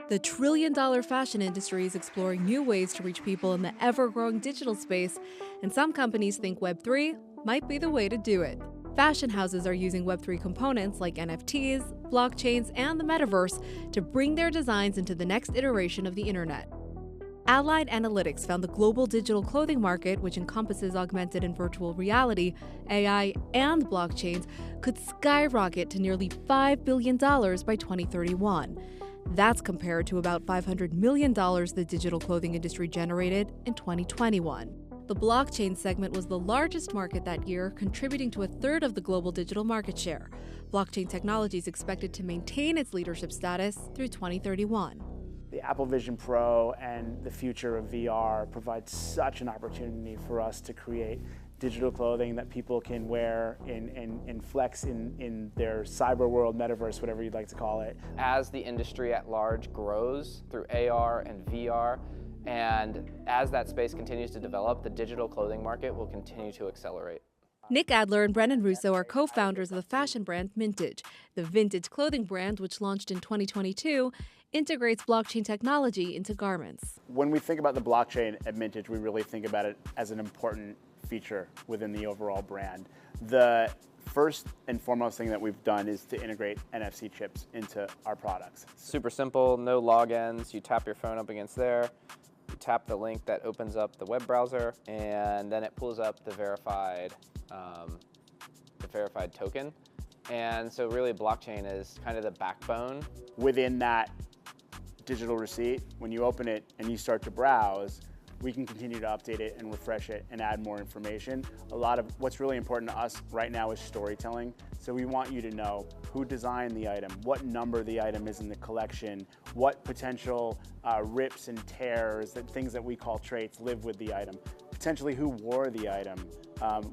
The trillion-dollar fashion industry is exploring new ways to reach people in the ever-growing digital space, and some companies think Web3 might be the way to do it. Fashion houses are using Web3 components like NFTs, blockchains, and the metaverse to bring their designs into the next iteration of the internet. Allied Analytics found the global digital clothing market, which encompasses augmented and virtual reality, AI, and blockchains, could skyrocket to nearly $5 billion by 2031. That's compared to about $500 million the digital clothing industry generated in 2021. The blockchain segment was the largest market that year, contributing to a third of the global digital market share. Blockchain technology is expected to maintain its leadership status through 2031. The Apple Vision Pro and the future of VR provides such an opportunity for us to create digital clothing that people can wear and flex in their cyber world, metaverse, whatever you'd like to call it. As the industry at large grows through AR and VR, and as that space continues to develop, the digital clothing market will continue to accelerate. Nick Adler and Brennan Russo are co-founders of the fashion brand Mintage. The vintage clothing brand, which launched in 2022, integrates blockchain technology into garments. When we think about the blockchain at Mintage, we really think about it as an important feature within the overall brand. The first and foremost thing that we've done is to integrate NFC chips into our products. Super simple, no logins. You tap your phone up against there, you tap the link that opens up the web browser, and then it pulls up the verified token. And so really blockchain is kind of the backbone. Within that digital receipt, when you open it and you start to browse, we can continue to update it and refresh it and add more information. A lot of what's really important to us right now is storytelling. So we want you to know who designed the item, what number the item is in the collection, what potential rips and tears, things that we call traits, live with the item. Potentially who wore the item.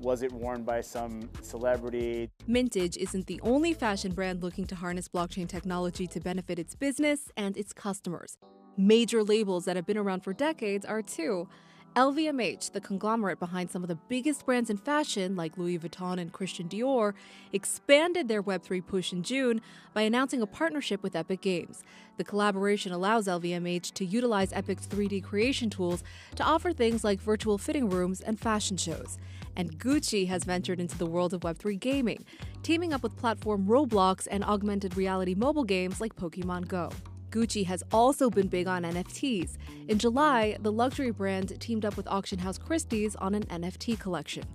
Was it worn by some celebrity? Mintage isn't the only fashion brand looking to harness blockchain technology to benefit its business and its customers. Major labels that have been around for decades are too. LVMH, the conglomerate behind some of the biggest brands in fashion like Louis Vuitton and Christian Dior, expanded their Web3 push in June by announcing a partnership with Epic Games. The collaboration allows LVMH to utilize Epic's 3D creation tools to offer things like virtual fitting rooms and fashion shows. And Gucci has ventured into the world of Web3 gaming, teaming up with platform Roblox and augmented reality mobile games like Pokemon Go. Gucci has also been big on NFTs. In July, the luxury brand teamed up with auction house Christie's on an NFT collection.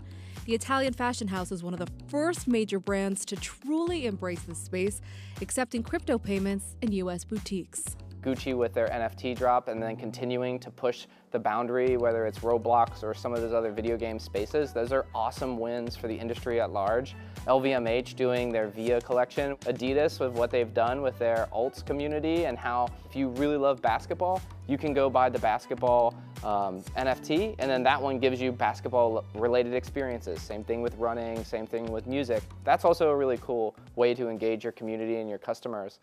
The Italian fashion house is one of the first major brands to truly embrace this space, accepting crypto payments in U.S. boutiques. Gucci with their NFT drop and then continuing to push the boundary, whether it's Roblox or some of those other video game spaces, those are awesome wins for the industry at large. LVMH doing their VIA collection, Adidas with what they've done with their alts community and how if you really love basketball, you can go buy the basketball NFT and then that one gives you basketball related experiences. Same thing with running, same thing with music. That's also a really cool way to engage your community and your customers.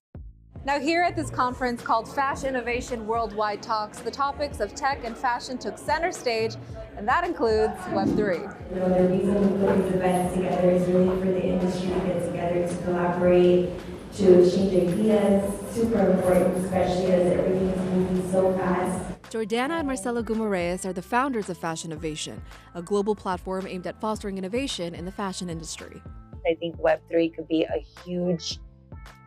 Now here at this conference called Fashion Innovation Worldwide Talks, the topics of tech and fashion took center stage, and that includes Web3. The reason we put these events together is really for the industry to get together, to collaborate, to exchange ideas. Super important, especially as everything is moving so fast. Jordana and Marcelo Guimarães are the founders of Fashion Innovation, a global platform aimed at fostering innovation in the fashion industry. I think Web3 could be a huge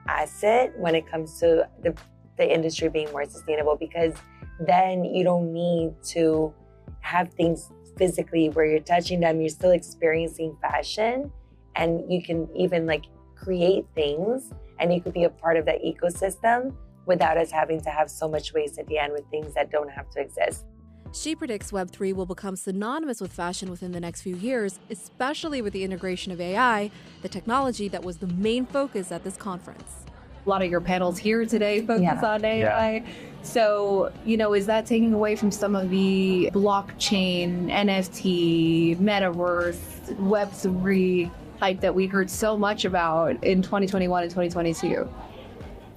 asset when it comes to the industry being more sustainable, because then you don't need to have things physically where you're touching them, you're still experiencing fashion, and you can even like create things and you could be a part of that ecosystem without us having to have so much waste at the end with things that don't have to exist. She predicts Web3 will become synonymous with fashion within the next few years, especially with the integration of AI, the technology that was the main focus at this conference. A lot of your panels here today focus on AI. Yeah. So, is that taking away from some of the blockchain, NFT, metaverse, Web3 hype that we heard so much about in 2021 and 2022?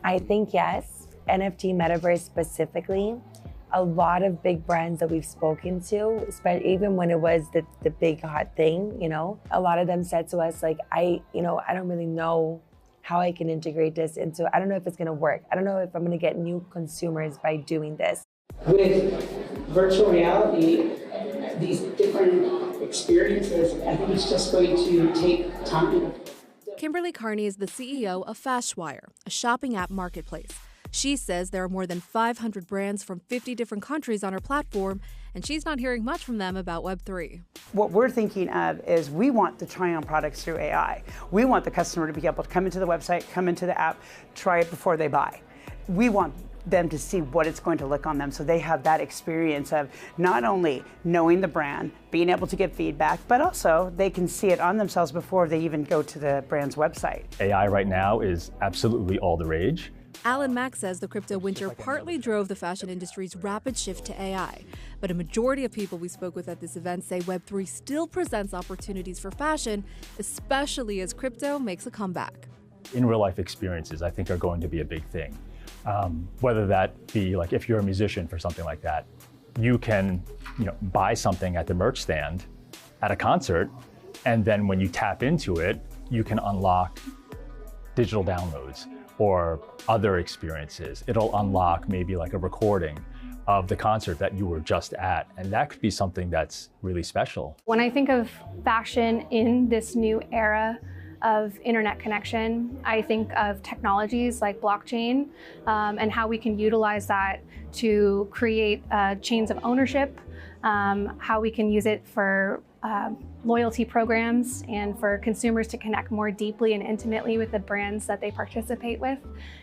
I think yes, NFT metaverse specifically. A lot of big brands that we've spoken to, especially even when it was the big hot thing, a lot of them said to us like, I don't really know how I can integrate this into, I don't know if it's going to work. I don't know if I'm going to get new consumers by doing this. With virtual reality, these different experiences, I think it's just going to take time. Kimberly Carney is the CEO of Fashwire, a shopping app marketplace. She says there are more than 500 brands from 50 different countries on her platform, and she's not hearing much from them about Web3. What we're thinking of is we want to try on products through AI. We want the customer to be able to come into the website, come into the app, try it before they buy. We want them to see what it's going to look on them so they have that experience of not only knowing the brand, being able to get feedback, but also they can see it on themselves before they even go to the brand's website. AI right now is absolutely all the rage. Alan Mack says the crypto winter partly drove the fashion industry's rapid shift to AI. But a majority of people we spoke with at this event say Web3 still presents opportunities for fashion, especially as crypto makes a comeback. In real life experiences, I think, are going to be a big thing. Whether that be like if you're a musician for something like that, you can buy something at the merch stand at a concert, and then when you tap into it, you can unlock digital downloads or other experiences. It'll unlock maybe like a recording of the concert that you were just at, and that could be something that's really special. When I think of fashion in this new era of internet connection, I think of technologies like blockchain and how we can utilize that to create chains of ownership, how we can use it for loyalty programs and for consumers to connect more deeply and intimately with the brands that they participate with.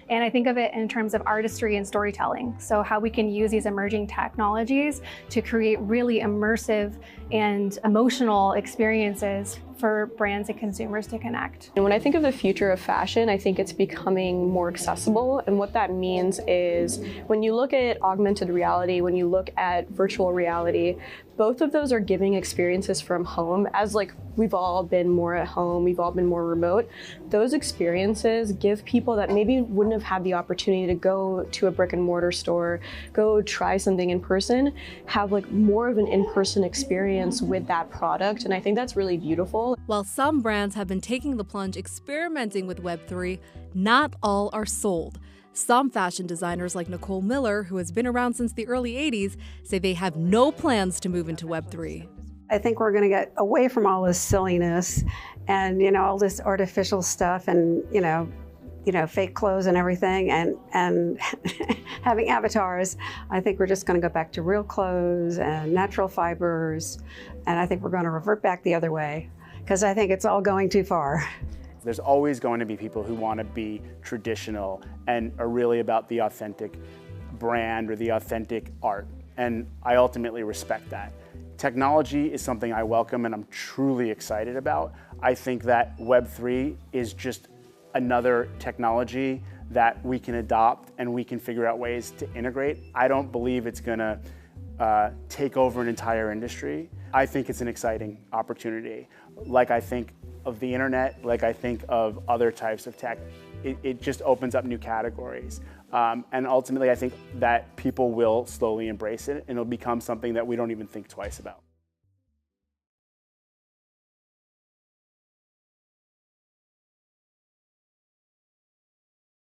And I think of it in terms of artistry and storytelling. So how we can use these emerging technologies to create really immersive and emotional experiences for brands and consumers to connect. And when I think of the future of fashion, I think it's becoming more accessible. And what that means is when you look at augmented reality, when you look at virtual reality, both of those are giving experiences from home. As like we've all been more at home, we've all been more remote. Those experiences give people that maybe wouldn't have had the opportunity to go to a brick and mortar store, go try something in person, have like more of an in-person experience with that product. And I think that's really beautiful. While some brands have been taking the plunge experimenting with Web3, not all are sold. Some fashion designers like Nicole Miller, who has been around since the early 80s, say they have no plans to move into Web3. I think we're going to get away from all this silliness and, all this artificial stuff and, fake clothes and everything and having avatars. I think we're just going to go back to real clothes and natural fibers. And I think we're going to revert back the other way because I think it's all going too far. There's always going to be people who want to be traditional and are really about the authentic brand or the authentic art. And I ultimately respect that. Technology is something I welcome and I'm truly excited about. I think that Web3 is just another technology that we can adopt and we can figure out ways to integrate. I don't believe it's going to take over an entire industry. I think it's an exciting opportunity. Like I think of the internet, like I think of other types of tech, it just opens up new categories. And ultimately, I think that people will slowly embrace it and it'll become something that we don't even think twice about.